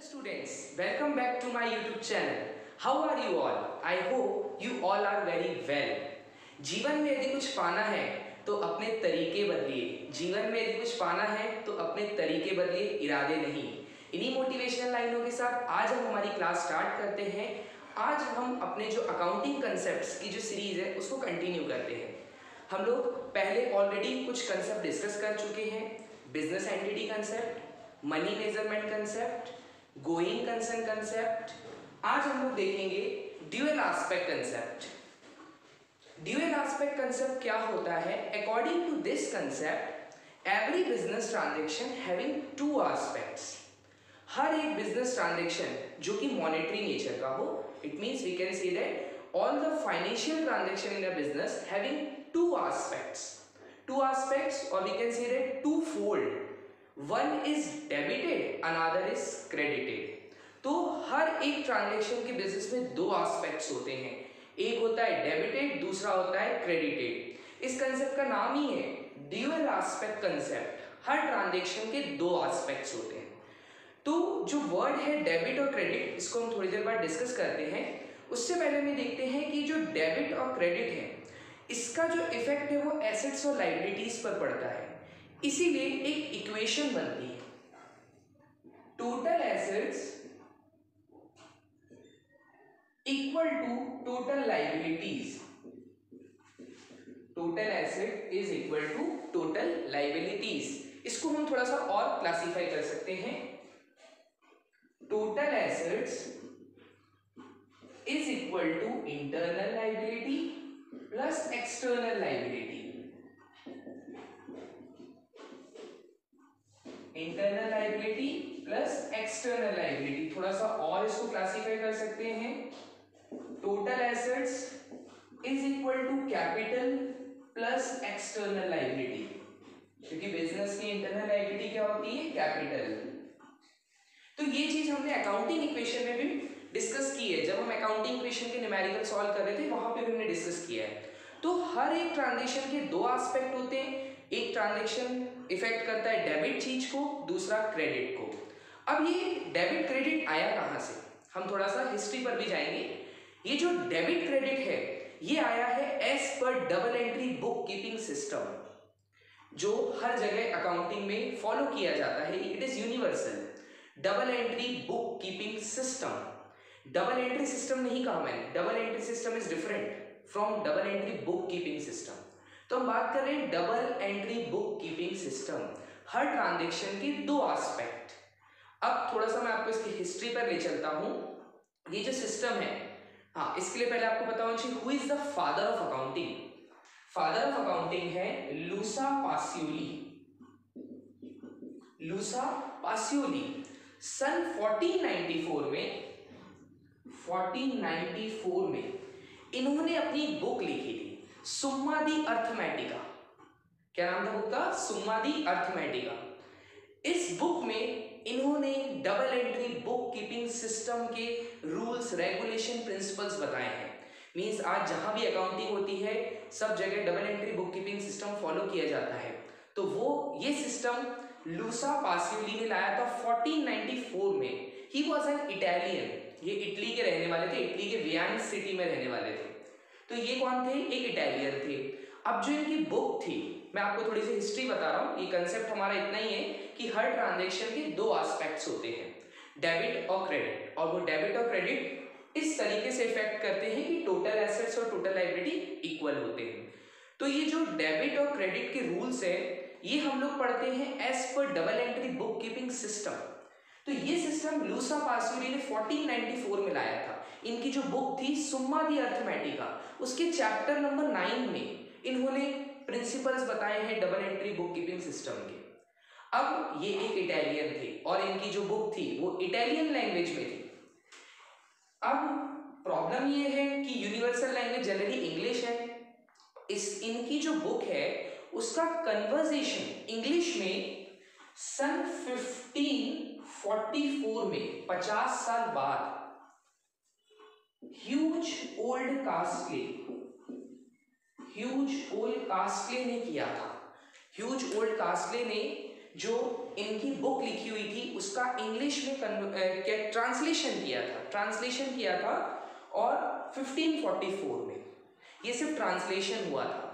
students, welcome back to my YouTube channel. How are you all? I hope you all are very well. जीवन में यदि कुछ पाना है तो अपने तरीके बदलिए। जीवन में यदि कुछ पाना है तो अपने तरीके बदलिए, इरादे नहीं। इन्हीं मोटिवेशनल लाइनों के साथ आज हम हमारी क्लास स्टार्ट करते हैं। आज हम अपने जो अकाउंटिंग कंसेप्ट्स की जो सीरीज है उसको कंटिन्यू करते हैं। हम लोग पहले ऑलरेडी कुछ कंसेप्ट डिस्कस कर चुके हैं। Business entity concept, money measurement concept, going concern concept. आज हम लोग देखेंगे dual aspect concept. Dual aspect concept क्या होता है? According to this concept every business transaction having two aspects. हर एक बिजनेस ट्रांजैक्शन जो कि मॉनेटरी नेचर का हो, it means we can say that all the financial transaction in a business having two aspects or we can say that twofold. One is debited, another is credited. तो हर एक transaction के business में दो aspects होते हैं, एक होता है डेबिटेड, दूसरा होता है क्रेडिटेड। इस कंसेप्ट का नाम ही है ड्यूअल एस्पेक्ट कंसेप्ट। हर ट्रांजैक्शन के दो एस्पेक्ट्स होते हैं। तो जो वर्ड है डेबिट और क्रेडिट, इसको हम थोड़ी देर बाद डिस्कस करते हैं। उससे पहले हम देखते हैं कि जो डेबिट और क्रेडिट है इसका जो इफेक्ट है वो एसेट्स और लायबिलिटीज पर पड़ता है। इसीलिए एक इक्वेशन बनती है, total assets equal to total liabilities. Total asset is equal to total liabilities. इसको हम थोड़ा सा और क्लासिफाई कर सकते हैं। Total assets is equal to internal liability plus external liability. Internal liability plus external liability. थोड़ा सा और इसको क्लासिफाई कर सकते हैं। Total assets is equal to capital plus external liability, क्योंकि बिजनेस की इंटरनल लायबिलिटी क्या होती है? कैपिटल। तो ये चीज हमने अकाउंटिंग इक्वेशन में भी डिस्कस की है। जब हम अकाउंटिंग इक्वेशन के न्यूमेरिकल सॉल्व कर रहे थे वहां पे भी हमने डिस्कस किया है। तो हर एक ट्रांजैक्शन के दो एस्पेक्ट होते हैं। एक ट्रांजैक्शन इफेक्ट करता है डेबिट चीज को, दूसरा क्रेडिट को। अब ये डेबिट क्रेडिट आया कहां से? हम थोड़ा सा हिस्ट्री पर भी जाएंगे। ये जो डेबिट क्रेडिट है ये आया है एज पर double entry book keeping system, जो हर जगह अकाउंटिंग में फॉलो किया जाता है। It is universal. Double entry book keeping system. Double entry system नहीं कहा मैंने, double entry system is different from double entry book keeping system. तो हम बात कर रहे हैं double entry book keeping system. हर ट्रांजैक्शन के दो एस्पेक्ट। अब थोड़ा सा मैं आपको इसकी हिस्ट्री पर ले चलता हूं। ये जो सिस्टम है, हाँ, इसके लिए पहले आपको पता होना चाहिए who is the father of accounting. Father of accounting है लूसा पासियोली। लूसा पासियोली सन 1494 में इन्होंने अपनी बुक लिखी थी, सुम्मा दी अर्थमेटिका। क्या नाम था बुक का? सुम्मा दी अर्थमेटिका। इस बुक में इन्होंने double entry book keeping system के रूल्स, रेगुलेशन, प्रिंसिपल्स बताए हैं। मींस आज जहां भी अकाउंटिंग होती है सब जगह double entry book keeping system follow किया जाता है। तो वो ये सिस्टम लूसा पासियोली ने लाया था 1494 में। He was an Italian. ये इटली के रहने वाले थे, इटली के वियना सिटी में रहने वाले थे। तो ये कौन थे? एक इटालियन थे। अब जो इनकी बुक थी, मैं आपको थोड़ी सी हिस्ट्री बता रहा हूँ। ये कंसेप्ट हमारा इतना ही है कि हर ट्रांजैक्शन के दो एस्पेक्ट्स होते हैं, डेबिट और क्रेडिट। और वो डेबिट और क्रेडिट इस तरीके से इफेक्ट करते हैं कि टोटल एसेट्स और टोटल लायबिलिटी इक्वल होते हैं। तो ये जो डेबिट और क्रेडिट के रूल्स है ये हम लोग पढ़ते हैं एज पर double entry book keeping system. तो ये सिस्टम लूसा पासियोली ने 1494 में लाया था। इनकी जो बुक थी सुम्मा दी अर्थमेटिका, उसके चैप्टर नंबर 9 में इन्होंने प्रिंसिपल्स बताए हैं double entry book keeping system के। अब ये एक इटालियन थे और इनकी जो बुक थी वो इटालियन लैंग्वेज में थी। अब प्रॉब्लम ये है कि यूनिवर्सल लैंग्वेज जनरली इंग्लिश है। इनकी जो बुक है उसका कन्वर्सेशन इंग्लिश में सन 1544 में, 50 साल बाद, ह्यूज ओल्ड कास्टले ने किया था। ह्यूज ओल्ड कास्टले ने जो इनकी बुक लिखी हुई थी उसका इंग्लिश में ट्रांसलेशन किया था और 1544 में, ये सिर्फ ट्रांसलेशन हुआ था।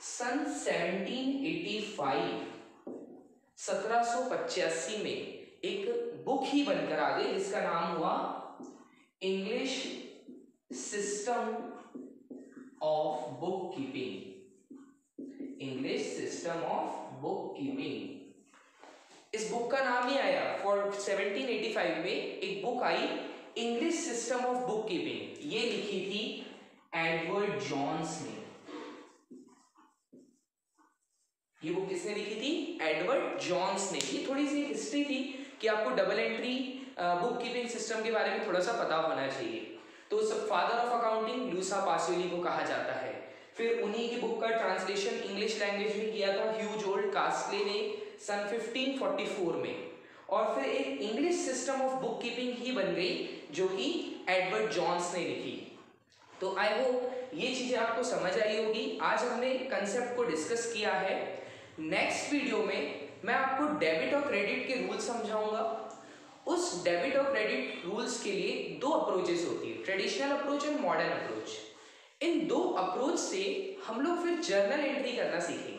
सन 1785 में एक बुक ही बनकर आ गई जिसका नाम हुआ English system of book keeping. English system of book keeping, इस बुक का नाम ही आया फॉर 1785 में एक book I English system of book keeping. ये लिखी थी एडवर्ड जॉन्स ने। ये बुक किसने लिखी थी? एडवर्ड जॉन्स ने। ये थोड़ी सी हिस्ट्री थी कि आपको double entry book keeping system के बारे में थोड़ा सा पता होना चाहिए। तो फादर ऑफ अकाउंटिंग लूसा पासोली को कहा जाता है। फिर उन्हीं की बुक का ट्रांसलेशन इंग्लिश लैंग्वेज में किया था ह्यूज ओल्ड कास्टले ने सन 1544 में, और फिर एक English system of book keeping ही बन गई जो कि एडवर्ड जॉन्स ने लिखी। तो आई होप ये चीजें आपको समझ आई होगी। आज हमने कंसेप्ट को डिस्कस किया है। नेक्स्ट वीडियो में मैं आपको डेबिट और क्रेडिट के रूल समझाऊंगा। उस डेबिट और क्रेडिट रूल्स के लिए दो अप्रोचेस होती है, traditional approach and modern approach. इन दो अप्रोच से हम लोग फिर जर्नल एंट्री करना सीखेंगे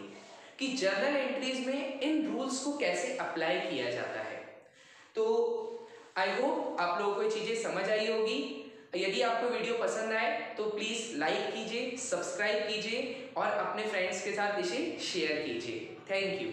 कि जर्नल एंट्रीज में इन रूल्स को कैसे अप्लाई किया जाता है। तो आई होप आप लोगों को ये चीजें समझ आई होगी। यदि आपको वीडियो पसंद आए तो प्लीज़ लाइक कीजिए, सब्सक्राइब कीजिए और अपने फ्रेंड्स के साथ इसे शेयर कीजिए। Thank you.